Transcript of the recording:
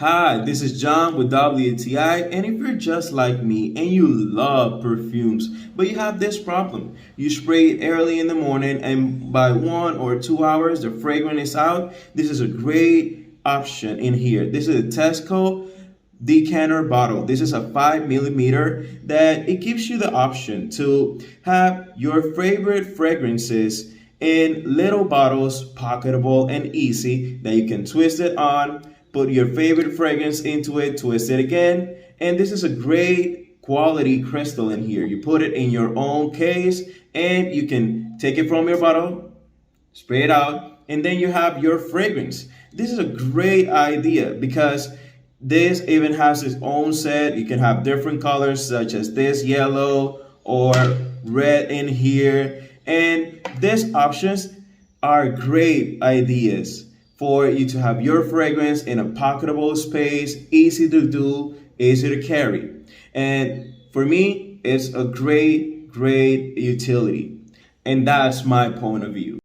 Hi, this is John with WTI, and if you're just like me and you love perfumes, but you have this problem, you spray it early in the morning and by 1 or 2 hours the fragrance is out, this is a great option in here. This is a Tessco decanter bottle. This is a 5 millimeter that it gives you the option to have your favorite fragrances in little bottles, pocketable and easy, that you can twist it on, put your favorite fragrance into it, twist it again, and this is a great quality crystal in here. You put it in your own case and you can take it from your bottle, spray it out, and then you have your fragrance. This is a great idea because this even has its own set. You can have different colors such as this yellow or red in here. And these options are great ideas for you to have your fragrance in a pocketable space, easy to do, easy to carry. And for me, it's a great utility. And that's my point of view.